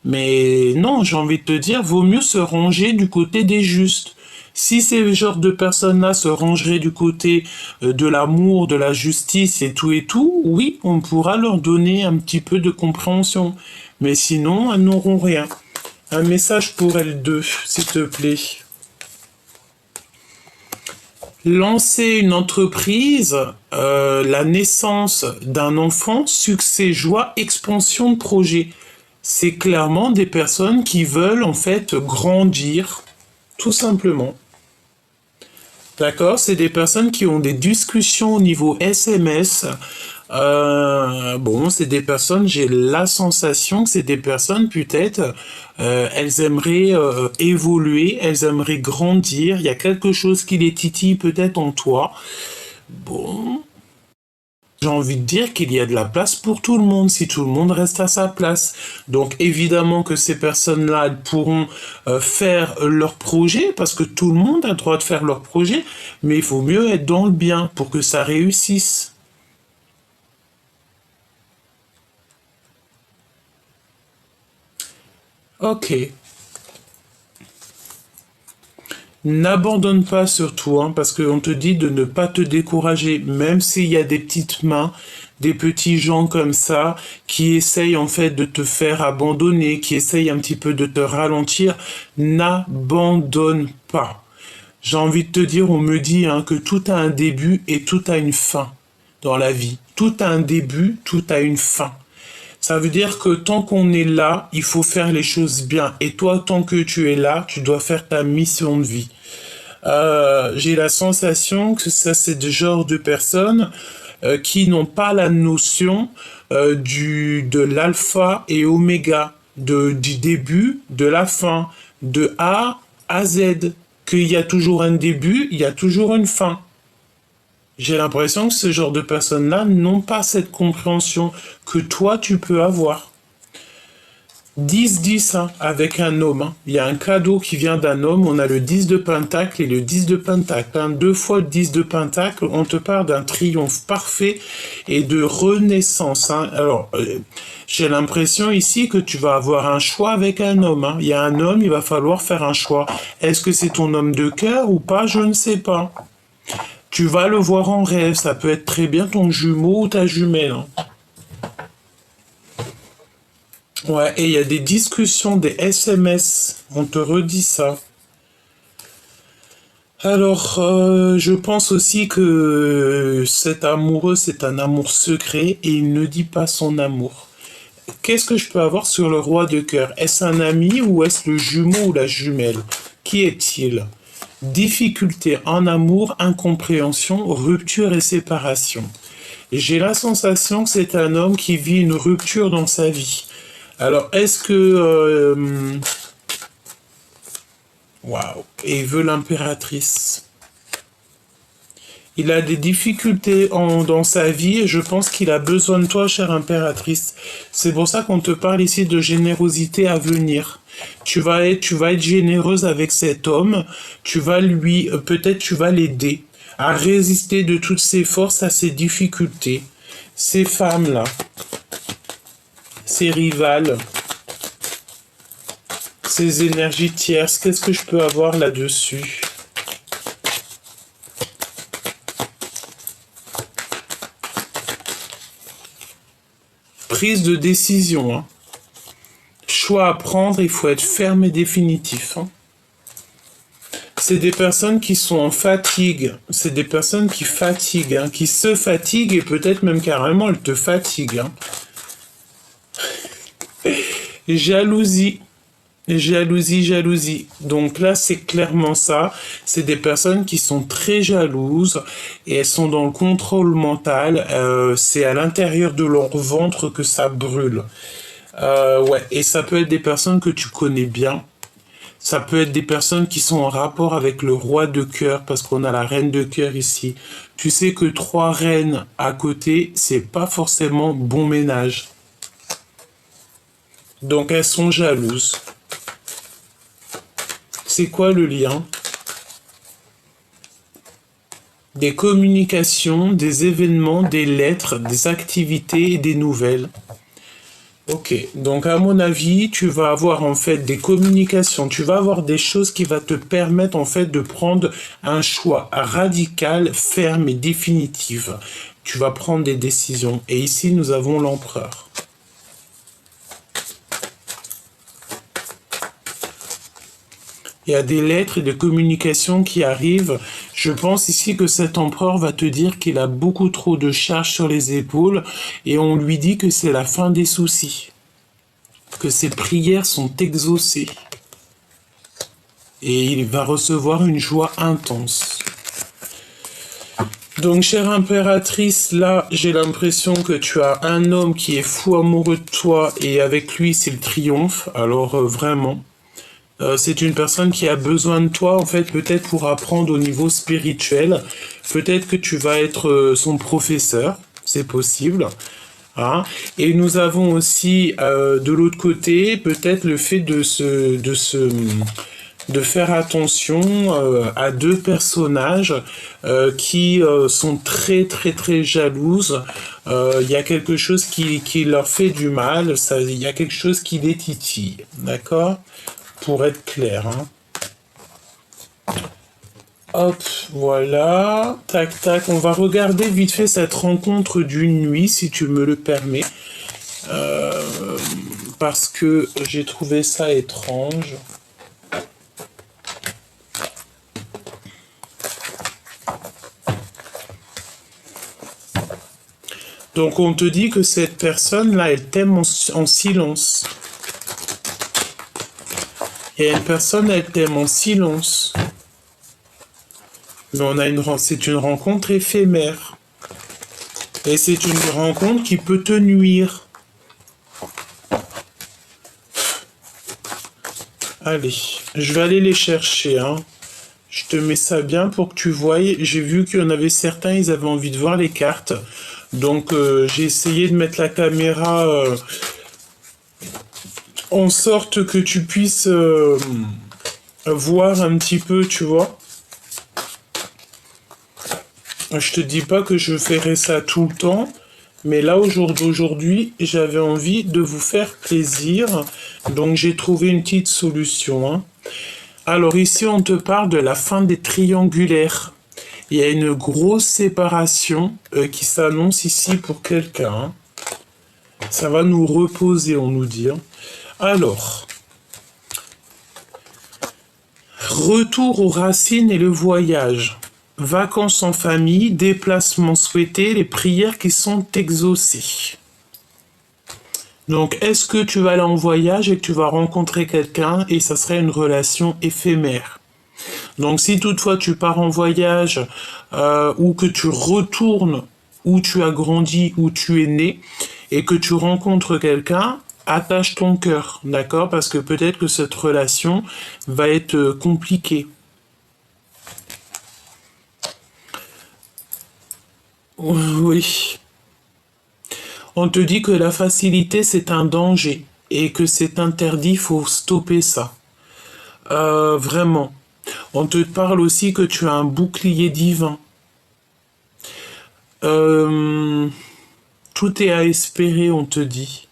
Mais non, j'ai envie de te dire, vaut mieux se ranger du côté des justes. Si ces genres de personnes-là se rangeraient du côté de l'amour, de la justice et tout, oui, on pourra leur donner un petit peu de compréhension. Mais sinon, elles n'auront rien. Un message pour elles deux, s'il te plaît. Lancer une entreprise, la naissance d'un enfant, succès, joie, expansion de projet. C'est clairement des personnes qui veulent en fait grandir, tout simplement. D'accord? C'est des personnes qui ont des discussions au niveau SMS. Bon, c'est des personnes, j'ai la sensation que c'est des personnes, peut-être, elles aimeraient évoluer, elles aimeraient grandir. Il y a quelque chose qui les titille peut-être en toi. Bon, j'ai envie de dire qu'il y a de la place pour tout le monde si tout le monde reste à sa place. Donc évidemment que ces personnes-là, elles pourront faire leur projet parce que tout le monde a le droit de faire leur projet, mais il faut mieux être dans le bien pour que ça réussisse. Ok. N'abandonne pas surtout, hein, parce qu'on te dit de ne pas te décourager, même s'il y a des petites mains, des petits gens comme ça, qui essayent en fait de te faire abandonner, qui essayent un petit peu de te ralentir, n'abandonne pas. J'ai envie de te dire, on me dit hein, que tout a un début et tout a une fin dans la vie. Tout a un début, tout a une fin. Ça veut dire que tant qu'on est là, il faut faire les choses bien. Et toi, tant que tu es là, tu dois faire ta mission de vie. J'ai la sensation que ça, c'est le genre de personnes qui n'ont pas la notion de l'alpha et oméga, du début, de la fin, de A à Z. Qu'il y a toujours un début, il y a toujours une fin. J'ai l'impression que ce genre de personnes-là n'ont pas cette compréhension que toi, tu peux avoir. 10-10 hein, avec un homme. Hein. Il y a un cadeau qui vient d'un homme. On a le 10 de pentacle et le 10 de pentacle. Hein. 2 fois le 10 de pentacle, on te parle d'un triomphe parfait et de renaissance. Hein. Alors, j'ai l'impression ici que tu vas avoir un choix avec un homme. Hein. Il y a un homme, il va falloir faire un choix. Est-ce que c'est ton homme de cœur ou pas? Je ne sais pas. Tu vas le voir en rêve, ça peut être très bien ton jumeau ou ta jumelle. Hein. Ouais, et il y a des discussions, des SMS, on te redit ça. Alors, je pense aussi que cet amoureux, c'est un amour secret et il ne dit pas son amour. Qu'est-ce que je peux avoir sur le roi de cœur? Est-ce un ami ou est-ce le jumeau ou la jumelle? Qui est-il? Difficulté en amour, incompréhension, rupture et séparation. J'ai la sensation que c'est un homme qui vit une rupture dans sa vie. Alors, est-ce que... Waouh, et il veut l'impératrice. Il a des difficultés dans sa vie et je pense qu'il a besoin de toi, chère impératrice. C'est pour ça qu'on te parle ici de générosité à venir. Tu vas être généreuse avec cet homme. Tu vas peut-être tu vas l'aider à résister de toutes ses forces à ses difficultés. Ces femmes-là, ces rivales, ces énergies tierces, qu'est-ce que je peux avoir là-dessus? Prise de décision. Hein. Choix à prendre, il faut être ferme et définitif. Hein. C'est des personnes qui sont en fatigue. C'est des personnes qui fatiguent, hein, qui se fatiguent et peut-être même carrément elles te fatiguent. Hein. Jalousie. Jalousie, jalousie. Donc là, c'est clairement ça. C'est des personnes qui sont très jalouses et elles sont dans le contrôle mental. C'est à l'intérieur de leur ventre que ça brûle. Ouais, et ça peut être des personnes que tu connais bien. Ça peut être des personnes qui sont en rapport avec le roi de cœur parce qu'on a la reine de cœur ici. Tu sais que 3 reines à côté, c'est pas forcément bon ménage. Donc elles sont jalouses. C'est quoi le lien? Des communications, des événements, des lettres, des activités et des nouvelles. Ok, donc à mon avis, tu vas avoir en fait des communications, tu vas avoir des choses qui vont te permettre en fait de prendre un choix radical, ferme et définitif. Tu vas prendre des décisions. Et ici, nous avons l'empereur. Il y a des lettres et des communications qui arrivent. Je pense ici que cet empereur va te dire qu'il a beaucoup trop de charges sur les épaules et on lui dit que c'est la fin des soucis, que ses prières sont exaucées et il va recevoir une joie intense. Donc, chère impératrice, là, j'ai l'impression que tu as un homme qui est fou amoureux de toi et avec lui, c'est le triomphe. Alors, vraiment, c'est une personne qui a besoin de toi, en fait, peut-être pour apprendre au niveau spirituel. Peut-être que tu vas être son professeur, c'est possible. Hein. Et nous avons aussi, de l'autre côté, peut-être le fait de faire attention à deux personnages qui sont très très très jalouses. Il y a quelque chose qui leur fait du mal, il y a quelque chose qui les titille, d'accord? Pour être clair. Hein. Hop, voilà, tac tac, on va regarder vite fait cette rencontre d'une nuit, si tu me le permets, parce que j'ai trouvé ça étrange. Donc on te dit que cette personne-là, elle t'aime en silence. Il y a une personne, elle t'aime en silence. Mais c'est une rencontre éphémère. Et c'est une rencontre qui peut te nuire. Allez, je vais aller les chercher, hein. Je te mets ça bien pour que tu voies. J'ai vu qu'il y en avait certains, ils avaient envie de voir les cartes. Donc j'ai essayé de mettre la caméra en sorte que tu puisses voir un petit peu, tu vois. Je te dis pas que je ferai ça tout le temps, mais là aujourd'hui, j'avais envie de vous faire plaisir. Donc j'ai trouvé une petite solution. Hein. Alors ici, on te parle de la fin des triangulaires. Il y a une grosse séparation qui s'annonce ici pour quelqu'un. Hein. Ça va nous reposer, on nous dit. Hein. Alors, retour aux racines et le voyage. Vacances en famille, déplacements souhaités, les prières qui sont exaucées. Donc, est-ce que tu vas aller en voyage et que tu vas rencontrer quelqu'un et ça serait une relation éphémère? Donc, si toutefois tu pars en voyage ou que tu retournes où tu as grandi, où tu es né et que tu rencontres quelqu'un, attache ton cœur, d'accord? Parce que peut-être que cette relation va être compliquée. Oui. On te dit que la facilité, c'est un danger et que c'est interdit, il faut stopper ça. Vraiment. On te parle aussi que tu as un bouclier divin. Tout est à espérer, on te dit.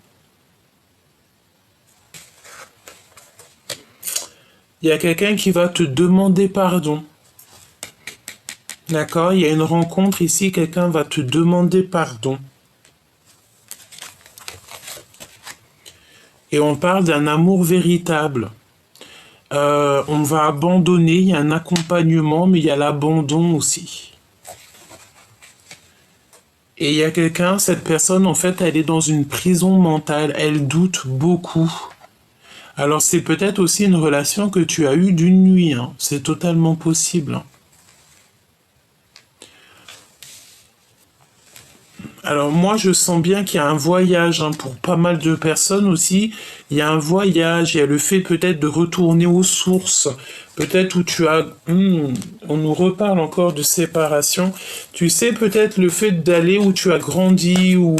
Il y a quelqu'un qui va te demander pardon. D'accord? Il y a une rencontre ici, quelqu'un va te demander pardon. Et on parle d'un amour véritable. On va abandonner, il y a un accompagnement, mais il y a l'abandon aussi. Et il y a quelqu'un, cette personne, en fait, elle est dans une prison mentale, elle doute beaucoup. Alors c'est peut-être aussi une relation que tu as eue d'une nuit, hein. C'est totalement possible. Hein. Alors moi je sens bien qu'il y a un voyage hein, pour pas mal de personnes aussi. Il y a un voyage, il y a le fait peut-être de retourner aux sources. Peut-être où tu as... on nous reparle encore de séparation. Tu sais peut-être le fait d'aller où tu as grandi ou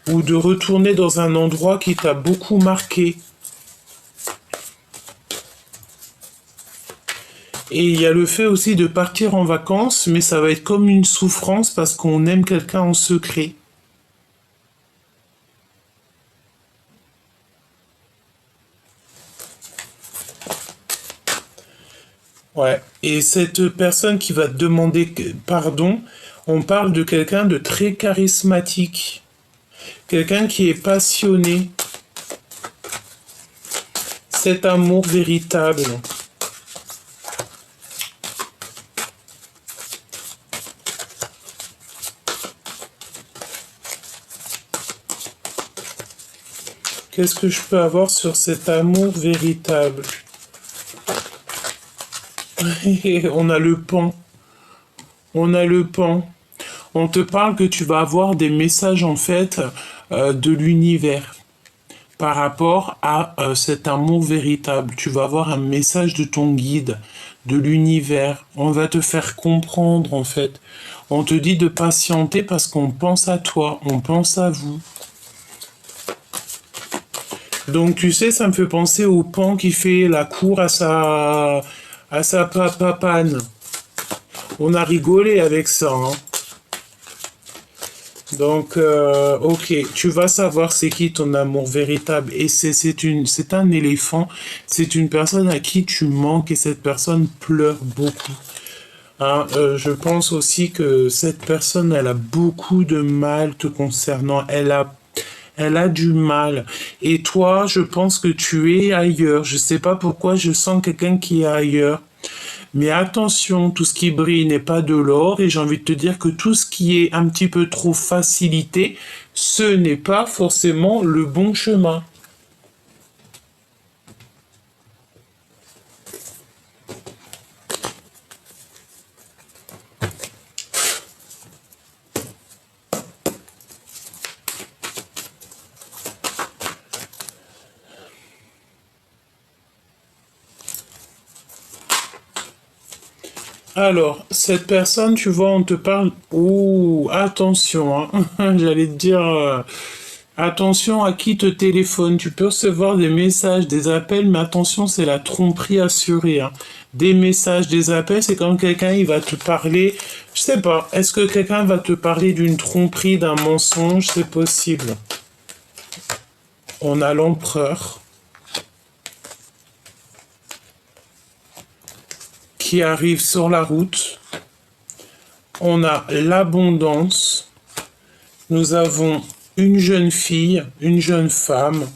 de retourner dans un endroit qui t'a beaucoup marqué. Et il y a le fait aussi de partir en vacances, mais ça va être comme une souffrance parce qu'on aime quelqu'un en secret. Ouais. Et cette personne qui va te demander pardon, on parle de quelqu'un de très charismatique. Quelqu'un qui est passionné. Cet amour véritable. Qu'est-ce que je peux avoir sur cet amour véritable? On a le pan. On a le pan. On te parle que tu vas avoir des messages en fait de l'univers par rapport à cet amour véritable. Tu vas avoir un message de ton guide, de l'univers. On va te faire comprendre en fait. On te dit de patienter parce qu'on pense à toi, on pense à vous. Donc tu sais, ça me fait penser au pan qui fait la cour à sa papane. On a rigolé avec ça, hein. Donc, ok, tu vas savoir c'est qui ton amour véritable. Et c'est un éléphant, c'est une personne à qui tu manques et cette personne pleure beaucoup. Hein, je pense aussi que cette personne, elle a beaucoup de mal te concernant. Elle a du mal. Et toi, je pense que tu es ailleurs. Je sais pas pourquoi je sens quelqu'un qui est ailleurs. Mais attention, tout ce qui brille n'est pas de l'or et j'ai envie de te dire que tout ce qui est un petit peu trop facilité, ce n'est pas forcément le bon chemin. Alors, cette personne, tu vois, on te parle... Ouh, attention, hein. J'allais te dire... attention à qui te téléphone. Tu peux recevoir des messages, des appels, mais attention, c'est la tromperie assurée, hein. Des messages, des appels, c'est quand quelqu'un il va te parler... Je sais pas, est-ce que quelqu'un va te parler d'une tromperie, d'un mensonge? C'est possible. On a l'empereur qui arrive sur la route. On a l'abondance. Nous avons une jeune fille, une jeune femme,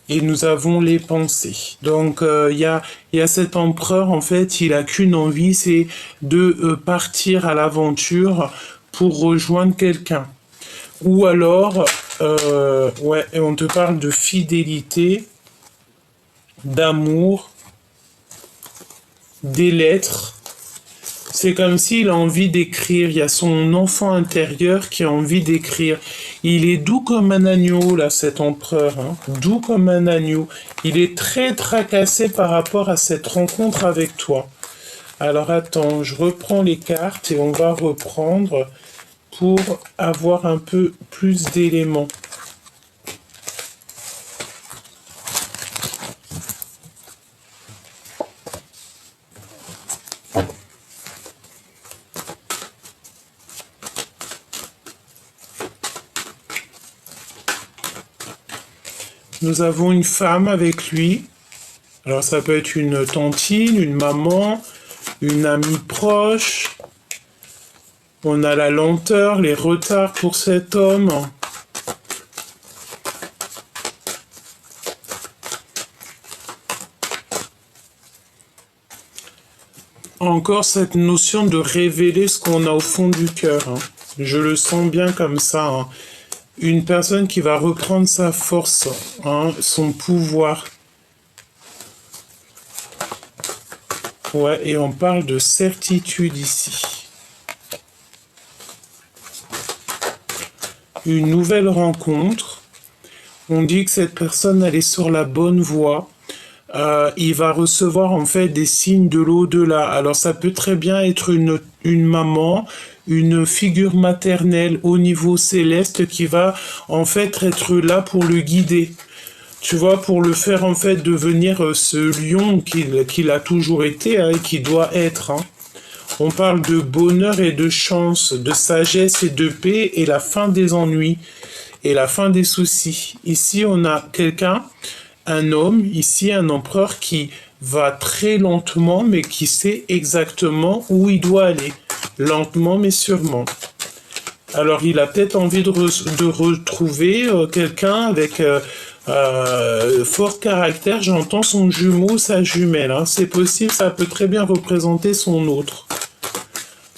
et nous avons les pensées. Donc il y a cet empereur, en fait, il a qu'une envie, c'est de partir à l'aventure pour rejoindre quelqu'un. Ou alors, ouais, et on te parle de fidélité, d'amour, des lettres. C'est comme s'il a envie d'écrire. Il y a son enfant intérieur qui a envie d'écrire. Il est doux comme un agneau, là, cet empereur. Hein. Doux comme un agneau. Il est très tracassé par rapport à cette rencontre avec toi. Alors attends, je reprends les cartes et on va reprendre pour avoir un peu plus d'éléments. Nous avons une femme avec lui. Alors ça peut être une tantine, une maman, une amie proche. On a la lenteur, les retards pour cet homme. Encore cette notion de révéler ce qu'on a au fond du cœur. Hein. Je le sens bien comme ça. Hein. Une personne qui va reprendre sa force, hein, son pouvoir. Ouais, et on parle de certitude ici. Une nouvelle rencontre. On dit que cette personne, elle est sur la bonne voie. Il va recevoir en fait des signes de l'au-delà. Alors ça peut très bien être une maman, une figure maternelle au niveau céleste qui va en fait être là pour le guider. Tu vois, pour le faire en fait devenir ce lion qu'il a toujours été, hein, et qui doit être. Hein. On parle de bonheur et de chance, de sagesse et de paix et la fin des ennuis et la fin des soucis. Ici, on a quelqu'un, un homme, ici un empereur qui va très lentement mais qui sait exactement où il doit aller. Lentement mais sûrement. Alors il a peut-être envie de retrouver quelqu'un avec fort caractère. J'entends son jumeau, sa jumelle. Hein. C'est possible, ça peut très bien représenter son autre.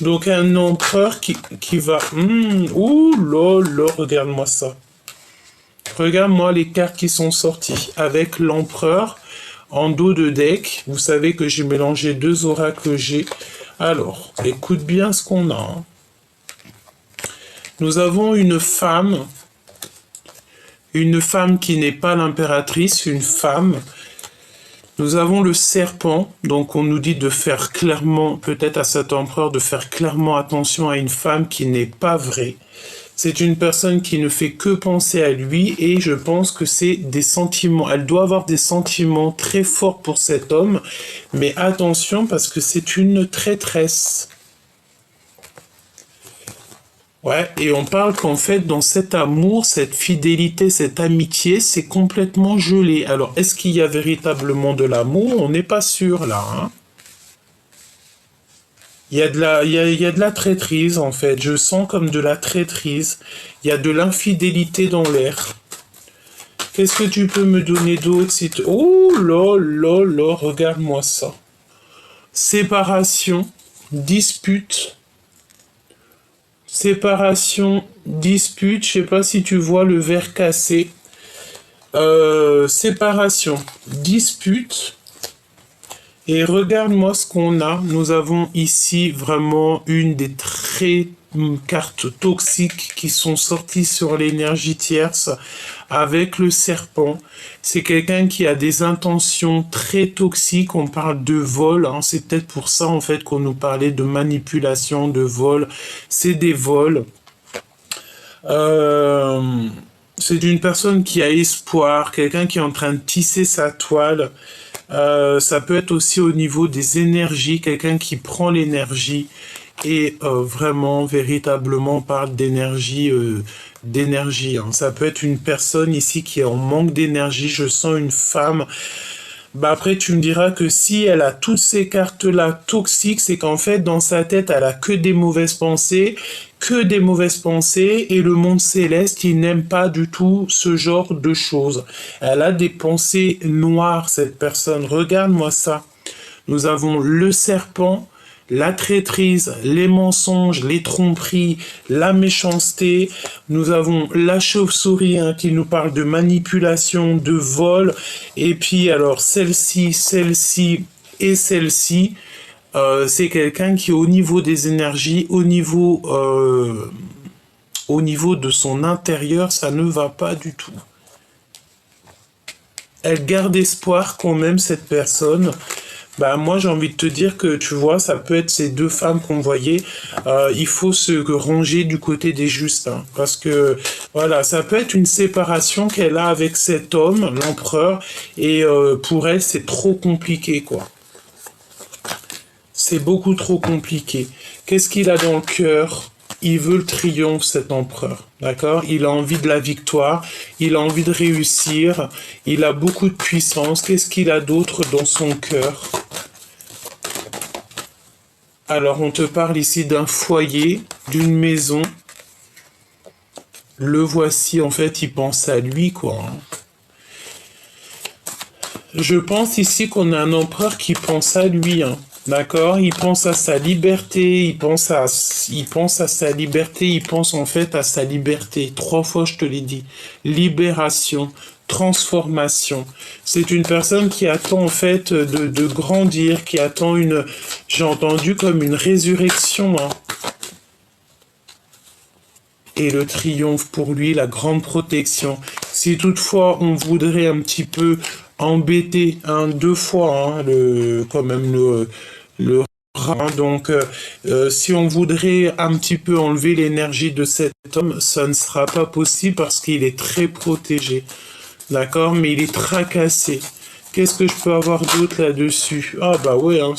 Donc un empereur qui va... ouh là là, regarde-moi ça. Regarde-moi les cartes qui sont sorties. Avec l'empereur en dos de deck. Vous savez que j'ai mélangé deux oracles G. Alors, écoute bien ce qu'on a. Hein. Nous avons une femme qui n'est pas l'impératrice, une femme. Nous avons le serpent, donc on nous dit de faire clairement, peut-être à cet empereur, de faire clairement attention à une femme qui n'est pas vraie. C'est une personne qui ne fait que penser à lui et je pense que c'est des sentiments. Elle doit avoir des sentiments très forts pour cet homme, mais attention parce que c'est une traîtresse. Ouais, et on parle qu'en fait, dans cet amour, cette fidélité, cette amitié, c'est complètement gelé. Alors, est-ce qu'il y a véritablement de l'amour? On n'est pas sûr, là. Hein. Il y a il y a de la traîtrise, en fait. Je sens comme de la traîtrise. Il y a de l'infidélité dans l'air. Qu'est-ce que tu peux me donner d'autre si tu... Oh là là là, regarde-moi ça. Séparation, dispute. Séparation, dispute, je sais pas si tu vois le verre cassé. Séparation, dispute. Et regarde-moi ce qu'on a. Nous avons ici vraiment une des très cartes toxiques qui sont sorties sur l'énergie tierce avec le serpent. C'est quelqu'un qui a des intentions très toxiques. On parle de vol. Hein. C'est peut-être pour ça en fait qu'on nous parlait de manipulation, de vol. C'est des vols. C'est une personne qui a espoir, quelqu'un qui est en train de tisser sa toile. Ça peut être aussi au niveau des énergies, quelqu'un qui prend l'énergie et vraiment, véritablement parle d'énergie, hein. Ça peut être une personne ici qui est en manque d'énergie. Je sens une femme. Bah après, tu me diras que si elle a toutes ces cartes-là toxiques, c'est qu'en fait, dans sa tête, elle a que des mauvaises pensées, et le monde céleste, il n'aime pas du tout ce genre de choses. Elle a des pensées noires, cette personne. Regarde-moi ça. Nous avons le serpent, la traîtrise, les mensonges, les tromperies, la méchanceté. Nous avons la chauve-souris hein, qui nous parle de manipulation, de vol. Et puis alors celle-ci et celle-ci, c'est quelqu'un qui au niveau des énergies, au niveau de son intérieur, ça ne va pas du tout. Elle garde espoir quand même, cette personne. Bah moi j'ai envie de te dire que tu vois ça peut être ces deux femmes qu'on voyait, il faut se ranger du côté des justes hein, parce que voilà ça peut être une séparation qu'elle a avec cet homme l'empereur et pour elle c'est trop compliqué quoi, c'est beaucoup trop compliqué. Qu'est-ce qu'il a dans le cœur? Il veut le triomphe, cet empereur, d'accord? Il a envie de la victoire, il a envie de réussir, il a beaucoup de puissance. Qu'est-ce qu'il a d'autre dans son cœur? Alors, on te parle ici d'un foyer, d'une maison. Le voici, en fait, il pense à lui, quoi. Je pense ici qu'on a un empereur qui pense à lui, hein. D'accord, il pense à sa liberté, il pense à sa liberté, il pense en fait à sa liberté. 3 fois, je te l'ai dit. Libération, transformation. C'est une personne qui attend en fait de grandir, qui attend j'ai entendu comme une résurrection. Hein. Et le triomphe pour lui, la grande protection. Si toutefois on voudrait un petit peu embêter 2 fois, hein, quand même le rat. Donc, si on voudrait un petit peu enlever l'énergie de cet homme, ça ne sera pas possible parce qu'il est très protégé. D'accord? Mais il est tracassé. Qu'est-ce que je peux avoir d'autre là-dessus? Ah bah ouais, hein,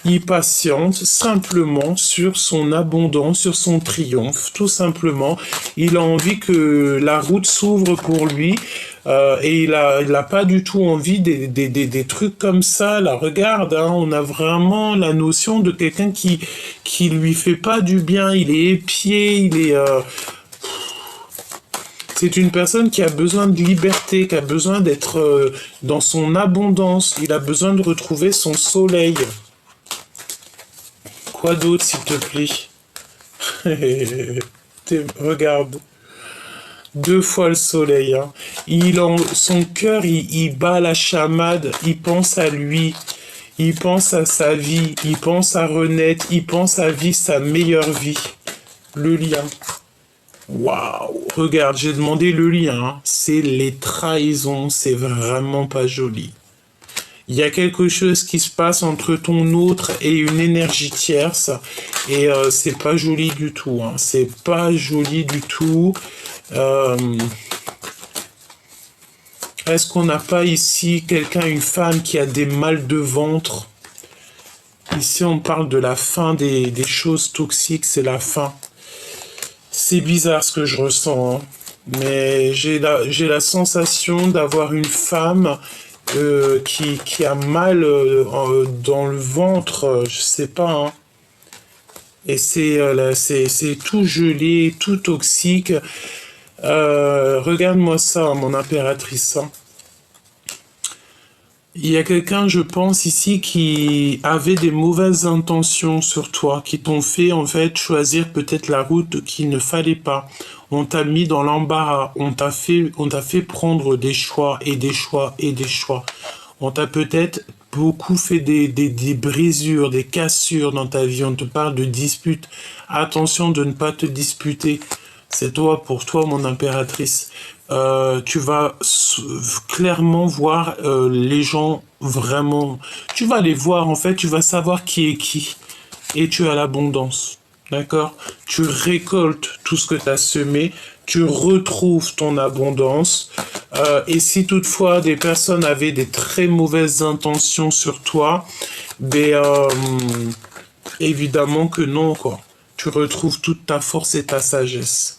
il patiente simplement sur son abondance, sur son triomphe, tout simplement. Il a envie que la route s'ouvre pour lui et il a pas du tout envie des trucs comme ça. Là, regarde, hein, on a vraiment la notion de quelqu'un qui lui fait pas du bien. Il est épié, il est... C'est une personne qui a besoin de liberté, qui a besoin d'être dans son abondance. Il a besoin de retrouver son soleil. Quoi d'autre, s'il te plaît? Regarde. 2 fois le soleil. Hein. Son cœur, il bat la chamade. Il pense à lui. Il pense à sa vie. Il pense à renaître. Il pense à vivre sa meilleure vie. Le lien. Waouh, regarde, j'ai demandé le lien, hein. C'est les trahisons, c'est vraiment pas joli. Il y a quelque chose qui se passe entre ton autre et une énergie tierce, et c'est pas joli du tout, hein. C'est pas joli du tout. Euh, Est-ce qu'on n'a pas ici quelqu'un, une femme qui a des mal de ventre? Ici, on parle de la fin des choses toxiques, c'est la fin. C'est bizarre ce que je ressens, hein. Mais j'ai la sensation d'avoir une femme qui a mal dans le ventre, je sais pas, hein. Et c'est tout gelé, tout toxique. Regarde-moi ça, mon impératrice, hein. Il y a quelqu'un, je pense, ici qui avait des mauvaises intentions sur toi, qui t'ont fait en fait choisir peut-être la route qu'il ne fallait pas. On t'a mis dans l'embarras, on t'a fait prendre des choix et des choix et des choix. On t'a peut-être beaucoup fait des brisures, des cassures dans ta vie. On te parle de disputes. Attention de ne pas te disputer. C'est toi, pour toi, mon impératrice. Tu vas clairement voir les gens vraiment. Tu vas les voir, en fait, tu vas savoir qui est qui. Et tu as l'abondance. D'accord? Tu récoltes tout ce que tu as semé. Tu retrouves ton abondance. Et si toutefois des personnes avaient des très mauvaises intentions sur toi, ben, évidemment que non, quoi. Tu retrouves toute ta force et ta sagesse.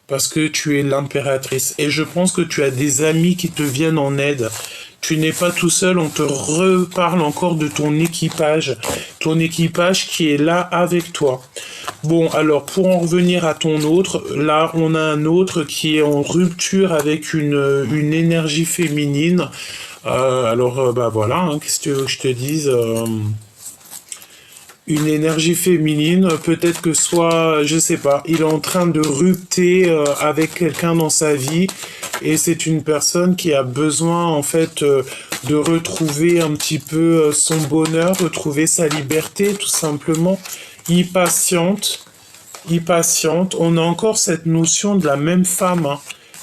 Parce que tu es l'impératrice. Et je pense que tu as des amis qui te viennent en aide. Tu n'es pas tout seul, on te reparle encore de ton équipage. Ton équipage qui est là avec toi. Bon, alors pour en revenir à ton autre, là on a un autre qui est en rupture avec une énergie féminine. Bah voilà, hein, qu'est-ce que tu veux que je te dise une énergie féminine, peut-être que soit, je sais pas, il est en train de rupter avec quelqu'un dans sa vie et c'est une personne qui a besoin en fait de retrouver un petit peu son bonheur, retrouver sa liberté tout simplement. Il patiente. On a encore cette notion de la même femme, hein,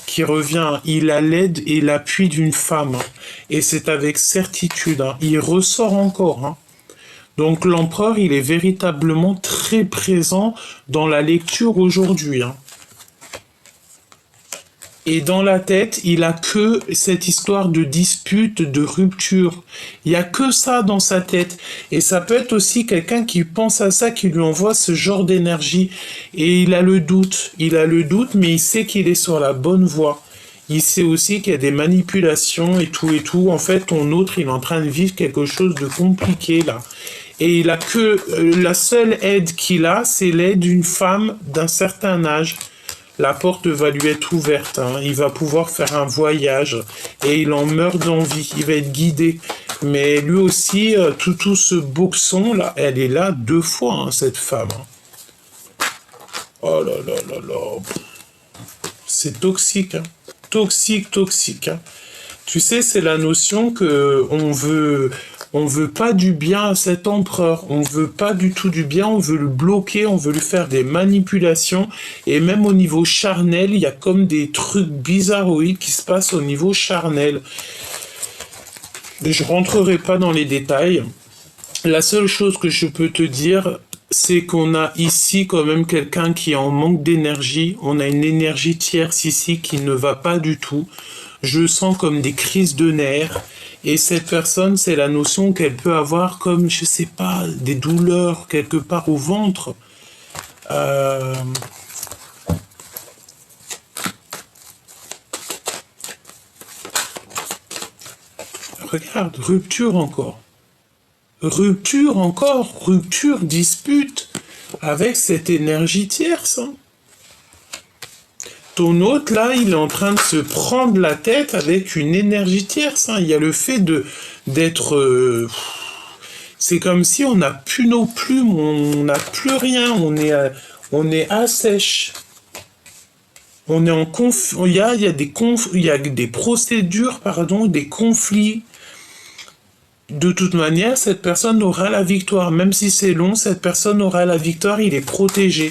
qui revient. Il a l'aide et l'appui d'une femme, hein, et c'est avec certitude, hein. Il ressort encore, hein. Donc l'empereur, il est véritablement très présent dans la lecture aujourd'hui, hein. Et dans la tête, il a que cette histoire de dispute, de rupture. Il y a que ça dans sa tête. Et ça peut être aussi quelqu'un qui pense à ça, qui lui envoie ce genre d'énergie. Et il a le doute. Il a le doute, mais il sait qu'il est sur la bonne voie. Il sait aussi qu'il y a des manipulations et tout et tout. En fait, ton autre, il est en train de vivre quelque chose de compliqué là. Et il a que la seule aide qu'il a, c'est l'aide d'une femme d'un certain âge. La porte va lui être ouverte, hein. Il va pouvoir faire un voyage et il en meurt d'envie. Il va être guidé. Mais lui aussi, tout ce boxon là, elle est là 2 fois, hein, cette femme, hein. Oh là là là là. C'est toxique, hein. Toxique, toxique, hein. Tu sais, c'est la notion que on veut pas du bien à cet empereur. On veut pas du tout du bien. On veut le bloquer. On veut lui faire des manipulations. Et même au niveau charnel, il y a comme des trucs bizarroïdes qui se passent au niveau charnel. Je rentrerai pas dans les détails. La seule chose que je peux te dire, c'est qu'on a ici quand même quelqu'un qui est en manque d'énergie. On a une énergie tierce ici qui ne va pas du tout. Je sens comme des crises de nerfs. Et cette personne, c'est la notion qu'elle peut avoir comme, je sais pas, des douleurs quelque part au ventre. Regarde, rupture encore. Rupture encore, rupture, dispute avec cette énergie tierce, hein. Ton hôte, là, il est en train de se prendre la tête avec une énergie tierce, hein. Il y a le fait d'être... c'est comme si on n'a plus nos plumes, on n'a plus rien, on est à sèche. On est en il y a des procédures, pardon, des conflits. De toute manière, cette personne aura la victoire. Même si c'est long, cette personne aura la victoire, il est protégé.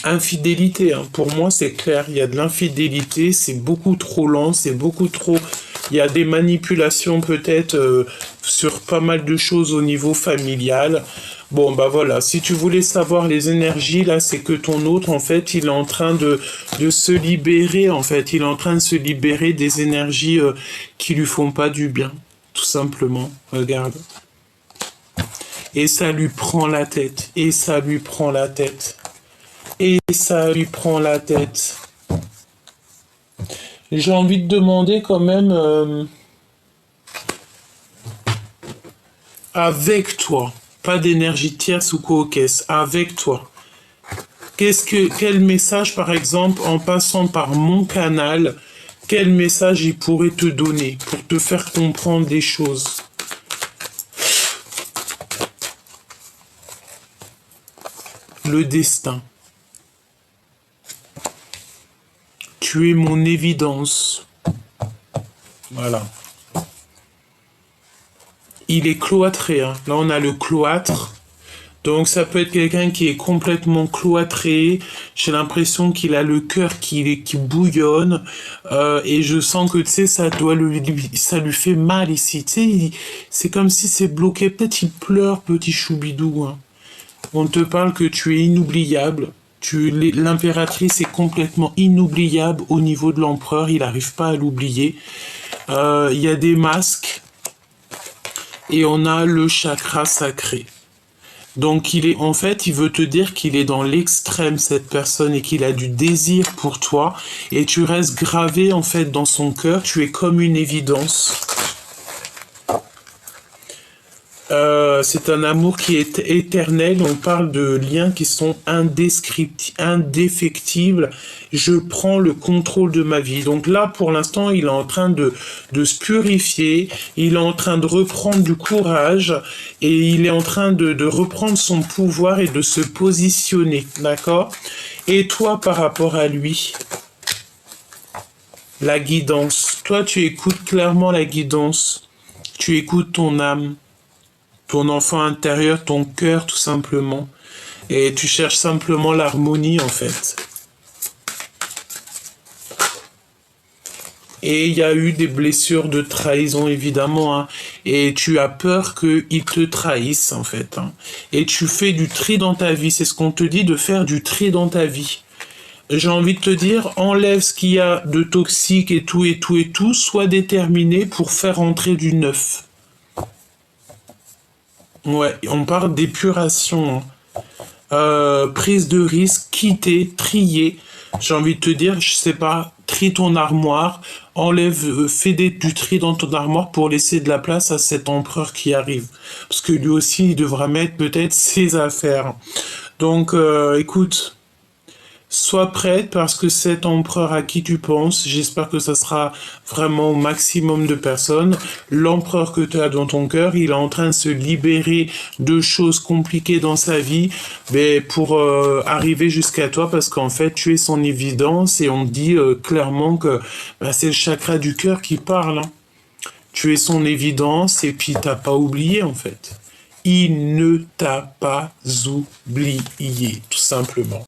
Infidélité, hein. Pour moi, c'est clair, il y a de l'infidélité, c'est beaucoup trop lent, c'est beaucoup trop... Il y a des manipulations peut-être sur pas mal de choses au niveau familial. Bon, bah voilà, si tu voulais savoir les énergies, là, c'est que ton autre, en fait, il est en train de se libérer, en fait. Il est en train de se libérer des énergies qui lui font pas du bien, tout simplement. Regarde. Et ça lui prend la tête, et ça lui prend la tête. Et ça lui prend la tête. J'ai envie de demander quand même, avec toi, pas d'énergie tierce ou co-caisse, avec toi. Quel message, par exemple, en passant par mon canal, quel message il pourrait te donner pour te faire comprendre des choses? Le destin. Tu es mon évidence. Voilà. Il est cloîtré, hein. Là, on a le cloître. Donc, ça peut être quelqu'un qui est complètement cloîtré. J'ai l'impression qu'il a le cœur qui bouillonne. Et je sens que, tu sais, ça lui fait mal ici. Tu sais, c'est comme si c'est bloqué. Peut-être il pleure, petit choubidou, hein. On te parle que tu es inoubliable. L'impératrice est complètement inoubliable au niveau de l'empereur. Il n'arrive pas à l'oublier. Il y a des masques. Et on a le chakra sacré. Donc en fait, il veut te dire qu'il est dans l'extrême, cette personne, et qu'il a du désir pour toi. Et tu restes gravé, en fait, dans son cœur. Tu es comme une évidence. C'est un amour qui est éternel. On parle de liens qui sont indéfectibles. Je prends le contrôle de ma vie. Donc là, pour l'instant, il est en train de se purifier. Il est en train de reprendre du courage. Et il est en train de reprendre son pouvoir et de se positionner. D'accord? Et toi, par rapport à lui, la guidance. Toi, tu écoutes clairement la guidance. Tu écoutes ton âme. Ton enfant intérieur, ton cœur tout simplement. Et tu cherches simplement l'harmonie en fait. Et il y a eu des blessures de trahison évidemment. Hein. Et tu as peur qu'ils te trahissent en fait. Hein. Et tu fais du tri dans ta vie. C'est ce qu'on te dit de faire du tri dans ta vie. J'ai envie de te dire, enlève ce qu'il y a de toxique et tout et tout et tout. Sois déterminé pour faire entrer du neuf. Ouais, on parle d'épuration, hein. Prise de risque, quitter, trier. J'ai envie de te dire, je sais pas, trie ton armoire, enlève, fais du tri dans ton armoire pour laisser de la place à cet empereur qui arrive. Parce que lui aussi, il devra mettre peut-être ses affaires. Donc, écoute, sois prête parce que cet empereur à qui tu penses, j'espère que ça sera vraiment au maximum de personnes. L'empereur que tu as dans ton cœur, il est en train de se libérer de choses compliquées dans sa vie, mais pour arriver jusqu'à toi parce qu'en fait tu es son évidence et on dit clairement que c'est le chakra du cœur qui parle. Hein. Tu es son évidence et puis t'as pas oublié en fait. Il ne t'a pas oublié, tout simplement.